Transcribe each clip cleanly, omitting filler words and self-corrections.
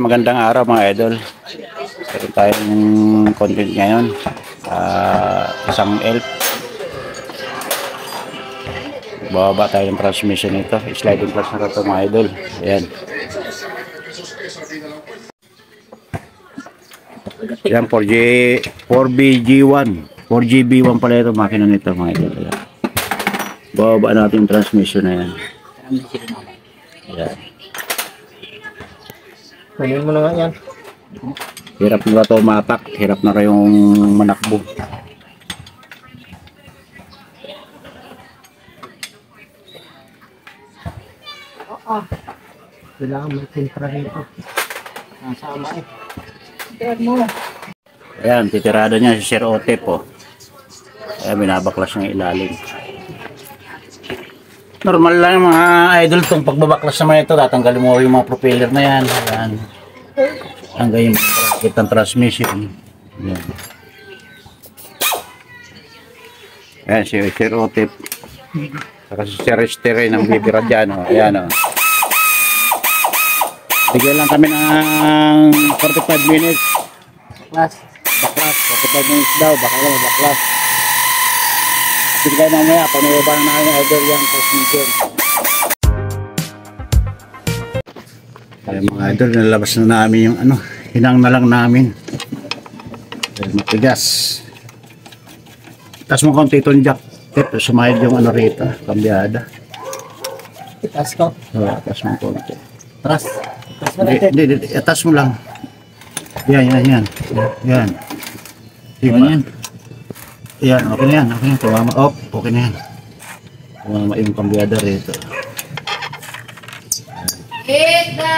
Magandang araw mga idol. Meron tayong content ngayon. Isang elf. Bababa tayo ng transmission nito. Sliding clutch na ito mga idol. Ayan. Ayan 4BG1. 4GB1 pala ito makina nito mga idol. Ayan. Bababa natin yung transmission na yan. Ayan. Kunin mo na nga yan. Hirap na ito matak. Hirap na kayong manakbo. Kailangan may tintra rito. Nasama eh. Tignan mo. Ayan, titirada niya si Sir Ote po. Ayan, binabaklas ng ilalim. Normal lang mga idol itong pagbabaklas naman ito. Tatanggalin mo yung mga propeller na yan. Ayan. Hanggang yung bracket ng transmission. Ayan. Ayan, si Sir Ote. Saka si Sir Estere ng bibira dyan. O. Ayan o. Bigyan lang kami ng 45 minutes. Baklas. Baklas. 45 minutes daw. Baka lang baklas. Sige kayo mamaya, panayabang na namin idol yung transmission. Kaya mga idol, nalabas na namin yung ano, hinang na lang namin. Dahil matigas. Taas mo konti itong jack. Ito, sumayad yung ano rito, kambyada. Itas ko. Taas mo konti. Tras. Tras mo natin. Hindi, taas mo lang. Yan. Yan. Diba? Yan. Yan, okay na yan. Okay na. Tumama. Oh, okay na yan. Tumama yung kambyada rito. Kita.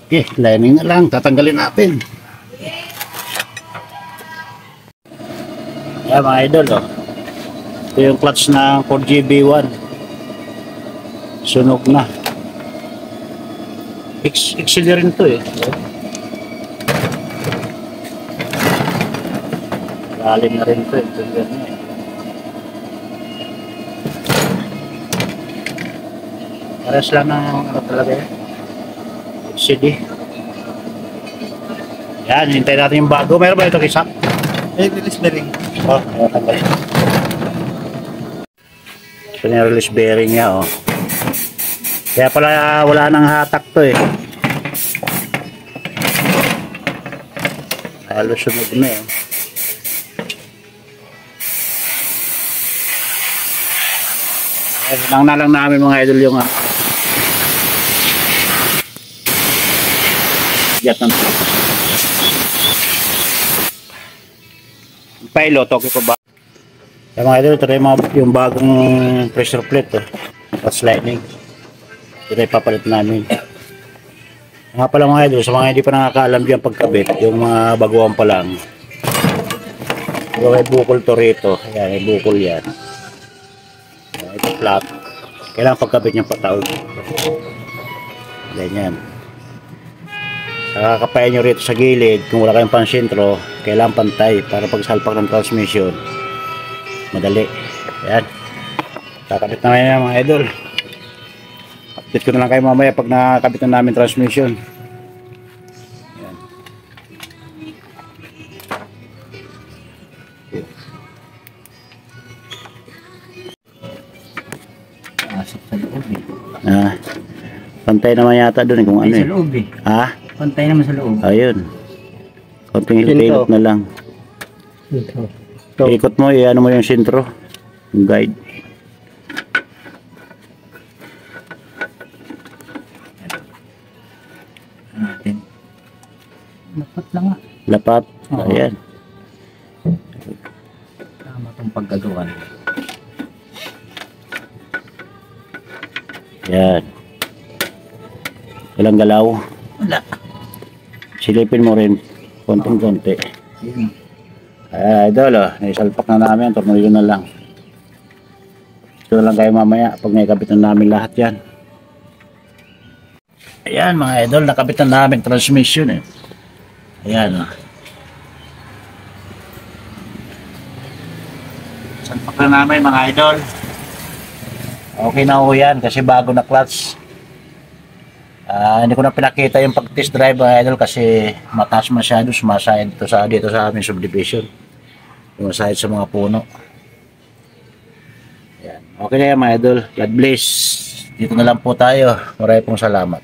Okay, lining na lang. Tatanggalin natin. Yan mga idol, oh. Ito yung clutch ng 4GB1. Sunog na. XL rin to eh. Lalim na rin to eh. Pares lang ng ano talaga eh. CD. Yan, hintay natin yung bago. Meron ba ito kisak? Release bearing. Oh, ayan tanggal. Ito na yung release bearing niya oh. Kaya pala wala nang hatak to eh. Halos sunog na eh. Sinang na lang namin mga idol yung jet ng pilot, okay pa ba? Kaya mga idol, ito na yung bagong pressure plate oh. Tapos lightning. Ito na ipapalit namin. Nga pala mga idol, sa mga hindi pa nakakaalam dyan pagkabit, yung mga baguhan pa lang. May bukol to rito. Ayan, may bukol yan. Ayan, ito flat. Kailangan pagkabit niyang pataog. Ganyan. Kakakapayan nyo rito sa gilid. Kung wala kayong pansintro, kailangan pantay para pagsalpak ng transmission. Madali. Ayan. Kakabit naman yan mga idol. Update ko na lang kayo mamaya pag nakakabit na namin transmission. Ayan. Asok sa loob eh. Pantay naman yata doon kung ano eh. Sa loob eh. Ha? Pantay naman sa loob. Ayun. Konting hilot na lang. Ito. Ikot mo, i-ano mo yung sintro. Yung guide. Natin. Lapat lang ah. Lapat. Oo. Ayan. Tama itong paggagawa. Ayan. Walang galaw. Wala. Silipin mo rin. Konting-konti. Ayun. Idol, naisalpak na namin. Tornilyo na lang. Ito na lang kayo mamaya pag naikabit na namin lahat yan. Ayan mga idol, nakabit na namin transmission eh. Ayan o. Salpak na namin mga idol. Okay na ho yan kasi bago na clutch. Hindi ko na pinakita yung pag-test drive mga idol kasi mataas masyado, sumasayad dito sa aming subdivision. Sumasayad sa mga puno. Ayan. Okay na yan mga idol. God bless. Dito na lang po tayo. Maraming pong salamat.